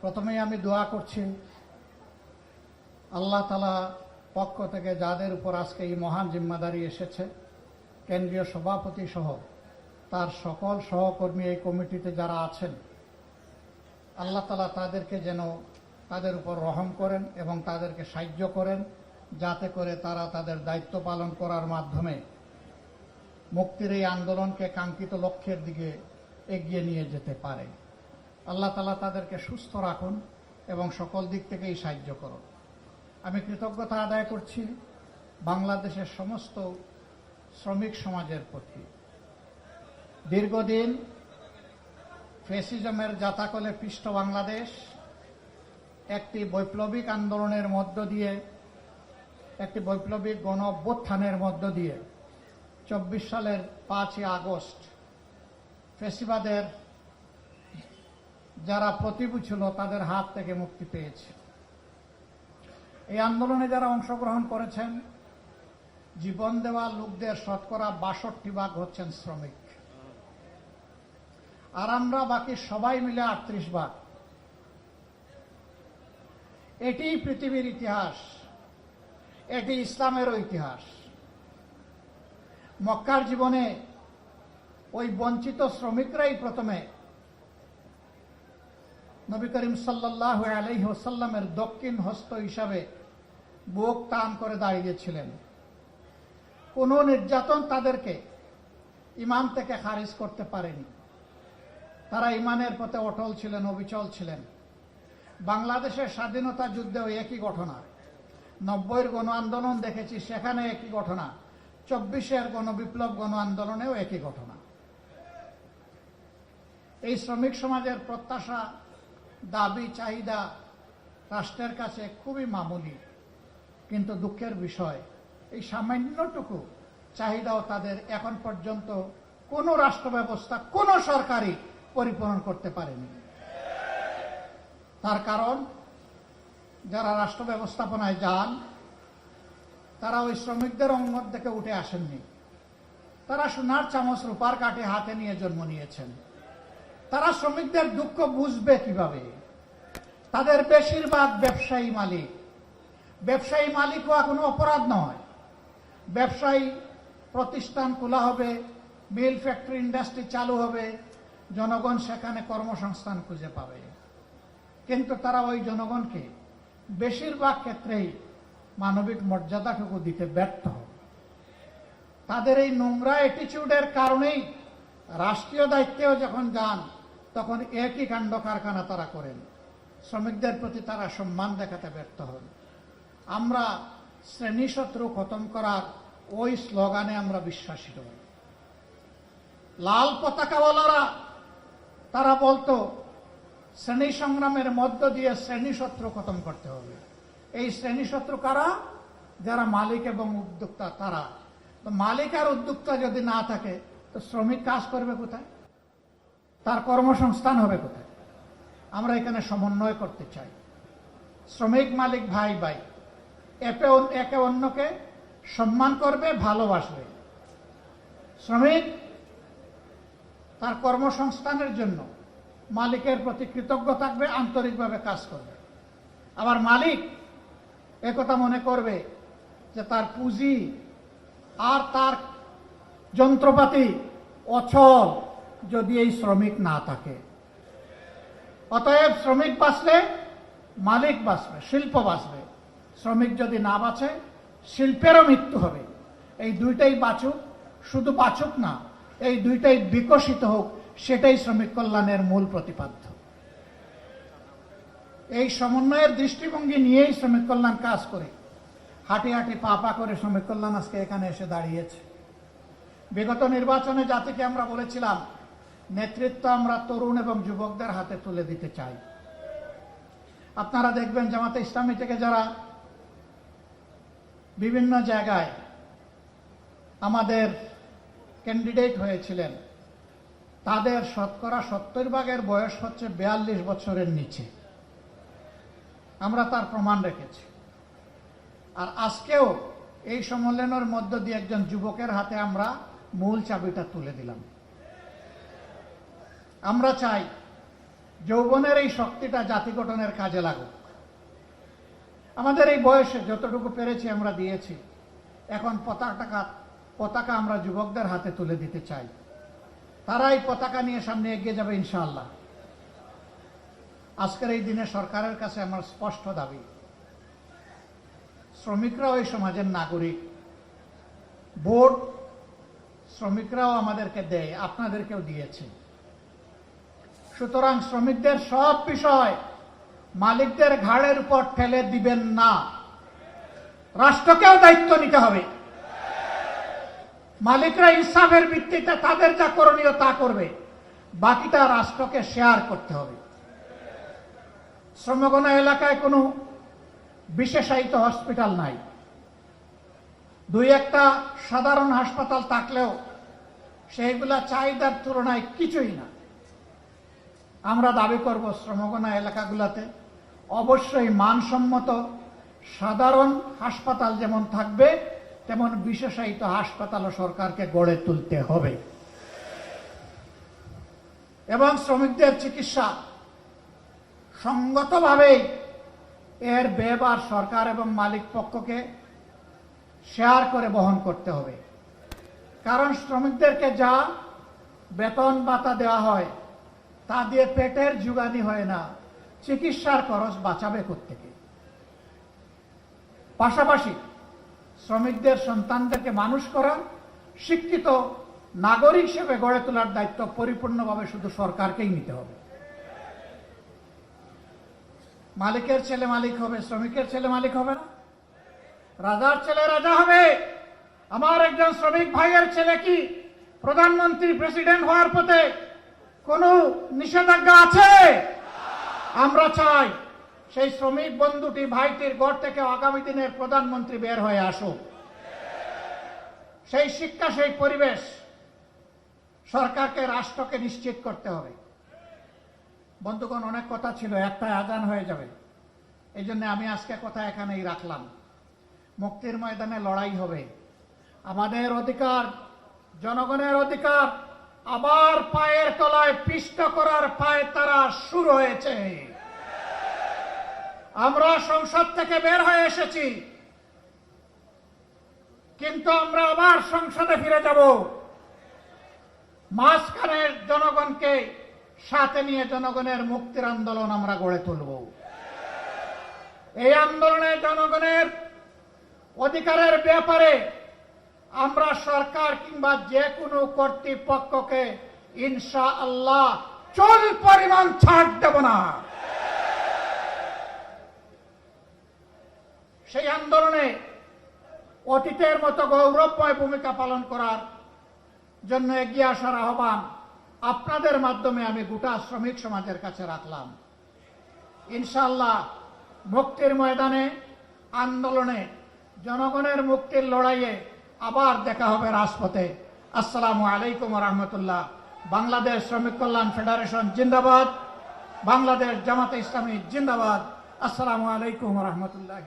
প্রথমেই আমি দোয়া করছি আল্লাহ তাআলা পক্ষ থেকে যাদের উপর আজকে এই মহান জিম্মাদারি এসেছে, কেন্দ্রীয় সভাপতি সহ তার সকল সহকর্মী এই কমিটিতে যারা আছেন, আল্লাহ তাআলা তাদেরকে যেন তাদের উপর রহম করেন এবং তাদেরকে সাহায্য করেন, যাতে করে তারা তাদের দায়িত্ব পালন করার মাধ্যমে মুক্তির এই আন্দোলনকে কাঙ্ক্ষিত লক্ষ্যের দিকে এগিয়ে নিয়ে যেতে পারে। আল্লাহ তাআলা তাদেরকে সুস্থ রাখুন এবং সকল দিক থেকেই সাহায্য করুন। আমি কৃতজ্ঞতা আদায় করছি বাংলাদেশের সমস্ত শ্রমিক সমাজের প্রতি। দীর্ঘদিন ফ্যাসিজমের জাতাকলে পিষ্ট বাংলাদেশ একটি বৈপ্লবিক আন্দোলনের মধ্য দিয়ে, একটি বৈপ্লবিক গণ অভ্যুত্থানের মধ্য দিয়ে 24 সালের 5ই আগস্ট ফ্যাসিবাদের যারা প্রতিভূ ছিল তাদের হাত থেকে মুক্তি পেয়েছে। এই আন্দোলনে যারা অংশগ্রহণ করেছেন, জীবন দেওয়া লোকদের শতকরা 62% হচ্ছেন শ্রমিক, আর আমরা বাকি সবাই মিলে 38%। এটি পৃথিবীর ইতিহাস, এটি ইসলামেরও ইতিহাস। মক্কার জীবনে ওই বঞ্চিত শ্রমিকরাই প্রথমে নবী করিম সাল্লাল্লাহু আলাইহি ওয়াসাল্লামের দক্ষিণ হস্ত হিসাবে বুক টান করে দাঁড়িয়েছিলেন। কোন নির্যাতন তাদেরকে ঈমান থেকে খারিজ করতে পারেনি। তারা ঈমানের পথে অটল ছিলেন, অবিচল ছিলেন। বাংলাদেশের স্বাধীনতা যুদ্ধেও একই ঘটনা। 90-এর গণ আন্দোলন দেখেছি, সেখানে একই ঘটনা। 24-এর গণবিপ্লব গণ আন্দোলনেও একই ঘটনা। এই শ্রমিক সমাজের প্রত্যাশা, দাবি, চাহিদা রাষ্ট্রের কাছে খুবই মামুলি, কিন্তু দুঃখের বিষয় এই সামান্যটুকু চাহিদাও তাদের এখন পর্যন্ত কোনো রাষ্ট্র ব্যবস্থা, কোনো সরকারই পরিপূরণ করতে পারেনি। তার কারণ যারা রাষ্ট্র ব্যবস্থাপনায় যান তারা ওই শ্রমিকদের অঙ্গন থেকে উঠে আসেননি। তারা সোনার চামচ রূপার কাঠি হাতে নিয়ে জন্ম নিয়েছেন। তারা শ্রমিকদের দুঃখ বুঝবে কিভাবে? তাদের বেশিরভাগ ব্যবসায়ী মালিক। ব্যবসায়ী মালিক হওয়া কোনো অপরাধ নয়। ব্যবসায়ী প্রতিষ্ঠান খোলা হবে, মিল, ফ্যাক্টরি, ইন্ডাস্ট্রি চালু হবে, জনগণ সেখানে কর্মসংস্থান খুঁজে পাবে। কিন্তু তারা ওই জনগণকে বেশিরভাগ ক্ষেত্রেই মানবিক মর্যাদাটুকু দিতে ব্যর্থ হবে। তাদের এই নোংরা অ্যাটিটিউডের কারণেই রাষ্ট্রীয় দায়িত্বেও যখন যান তখন একই কাণ্ড কারখানা তারা করেন। শ্রমিকদের প্রতি তারা সম্মান দেখাতে ব্যর্থ হন। আমরা শ্রেণী শত্রু খতম করার ওই স্লোগানে আমরা বিশ্বাসী হই। লাল পতাকাওয়ালারা তারা বলতো শ্রেণী সংগ্রামের মধ্য দিয়ে শ্রেণী শত্রু খতম করতে হবে। এই শ্রেণী শত্রু কারা? যারা মালিক এবং উদ্যোক্তা তারা। তো মালিক আর উদ্যোক্তা যদি না থাকে তো শ্রমিক কাজ করবে কোথায়? তার কর্মসংস্থান হবে কোথায়? আমরা এখানে সমন্বয় করতে চাই। শ্রমিক মালিক ভাই ভাই, একে অন্যকে সম্মান করবে, ভালোবাসবে। শ্রমিক তার কর্মসংস্থানের জন্য মালিকের প্রতি কৃতজ্ঞ থাকবে, আন্তরিকভাবে কাজ করবে। আবার মালিক একথা মনে করবে যে তার পুঁজি আর তার যন্ত্রপাতি অচল যদি এই শ্রমিক না থাকে। অতএব শ্রমিক বাঁচলে মালিক বাঁচবে, শিল্প বাঁচবে। শ্রমিক যদি না বাঁচে শিল্পেরও মৃত্যু হবে। এই দুইটাই বাঁচুক, শুধু বাঁচুক না, এই দুইটাই বিকশিত হোক, সেটাই শ্রমিক কল্যাণের মূল প্রতিপাদ্য। এই সমন্বয়ের দৃষ্টিভঙ্গি নিয়েই শ্রমিক কল্যাণ কাজ করে। হাঁটি হাঁটি পা পা করে শ্রমিক কল্যাণ আজকে এখানে এসে দাঁড়িয়েছে। বিগত নির্বাচনে জাতিকে আমরা বলেছিলাম নেতৃত্ব আমরা তরুণ এবং যুবকদের হাতে তুলে দিতে চাই। আপনারা দেখবেন জামাতে ইসলামী থেকে যারা বিভিন্ন জায়গায় আমাদের ক্যান্ডিডেট হয়েছিলেন তাদের শতকরা 70% বয়স হচ্ছে 42 বছরের নিচে। আমরা তার প্রমাণ রেখেছি। আর আজকেও এই সম্মেলনের মধ্য দিয়ে একজন যুবকের হাতে আমরা মূল চাবিটা তুলে দিলাম। আমরা চাই যৌবনের এই শক্তিটা জাতি গঠনের কাজে লাগুক। আমাদের এই বয়সে যতটুকু পেরেছি আমরা দিয়েছি। এখন পতাকা আমরা যুবকদের হাতে তুলে দিতে চাই। তারা এই পতাকা নিয়ে সামনে এগিয়ে যাবে ইনশাআল্লাহ। আজকের এই দিনে সরকারের কাছে আমার স্পষ্ট দাবি, শ্রমিকরাও এই সমাজের নাগরিক। ভোট শ্রমিকরাও আমাদেরকে দেয়, আপনাদেরকেও দিয়েছে। সুতরাং শ্রমিকদের সব বিষয় মালিকদের ঘাড়ের উপর ঠেলে দিবেন না। রাষ্ট্রকেও দায়িত্ব নিতে হবে। মালিকরা ইনসাফের ভিত্তিতে তাদের যা করণীয় তা করবে, বাকিটা রাষ্ট্রকে শেয়ার করতে হবে। শ্রমগণ এলাকায় কোনো বিশেষায়িত হসপিটাল নাই। দুই একটা সাধারণ হাসপাতাল থাকলেও সেইগুলা চাহিদার তুলনায় কিছুই না। আমরা দাবি করব শ্রমগণা এলাকাগুলোতে অবশ্যই মানসম্মত সাধারণ হাসপাতাল যেমন থাকবে, তেমন বিশেষায়িত হাসপাতালও সরকারকে গড়ে তুলতে হবে। এবং শ্রমিকদের চিকিৎসা সঙ্গতভাবেই এর ব্যয়ভার সরকার এবং মালিক পক্ষকে শেয়ার করে বহন করতে হবে। কারণ শ্রমিকদেরকে যা বেতন ভাতা দেওয়া হয় তা দিয়ে পেটের জোগানি হয় না, চিকিৎসার খরচ বাঁচাবে কোত্থেকে? পাশাপাশি শ্রমিকদের সন্তানদেরকে মানুষ করা, শিক্ষিত নাগরিক হিসেবে গড়ে তোলার দায়িত্ব পরিপূর্ণভাবে শুধু সরকারকেই নিতে হবে। মালিকের ছেলে মালিক হবে, শ্রমিকের ছেলে মালিক হবে না। রাজার ছেলে রাজা হবে। আমার একজন শ্রমিক ভাইয়ের ছেলে কি প্রধানমন্ত্রী প্রেসিডেন্ট হওয়ার পথে কোনো নিষেধাজ্ঞা আছে? আমরা চাই সেই শ্রমিক বন্ধুটি ভাইটির ঘর থেকে আগামী দিনের প্রধানমন্ত্রী বের হয়ে আসুক। সেই শিক্ষা, সেই পরিবেশ সরকারকে, রাষ্ট্রকে নিশ্চিত করতে হবে। বন্ধুগণ, অনেক কথা ছিল, একটা আজান হয়ে যাবে। এই জন্য আমি আজকে কথা এখানেই রাখলাম। মুক্তির ময়দানে লড়াই হবে। আমাদের অধিকার, জনগণের অধিকার আবার পায়ের তলায় পিষ্ট করার পায়তারা শুরু হয়েছে। আমরা সংসদ থেকে বের হয়ে এসেছি, কিন্তু আমরা আবার সংসদে ফিরে যাব। মাঝখানের জনগণকে সাথে নিয়ে জনগণের মুক্তির আন্দোলন আমরা গড়ে তুলব। এই আন্দোলনে জনগণের অধিকারের ব্যাপারে আমরা সরকার কিংবা যে কোনো কর্তৃপক্ষকে ইনশাআল্লাহ চুল পরিমাণ ছাড় দেব না। সেই আন্দোলনে অতীতের মতো গৌরবময় ভূমিকা পালন করার জন্য এগিয়ে আসার আহ্বান আপনাদের মাধ্যমে আমি গোটা শ্রমিক সমাজের কাছে রাখলাম। ইনশাআল্লাহ মুক্তির ময়দানে, আন্দোলনে, জনগণের মুক্তির লড়াইয়ে আবার দেখা হবে রাজপথে। আসসালামু আলাইকুম ওয়া রাহমাতুল্লাহ। বাংলাদেশ শ্রমিক কল্যাণ ফেডারেশন জিন্দাবাদ। বাংলাদেশ জামাতে ইসলামী জিন্দাবাদ। আসসালামু আলাইকুম ওয়া রাহমাতুল্লাহ।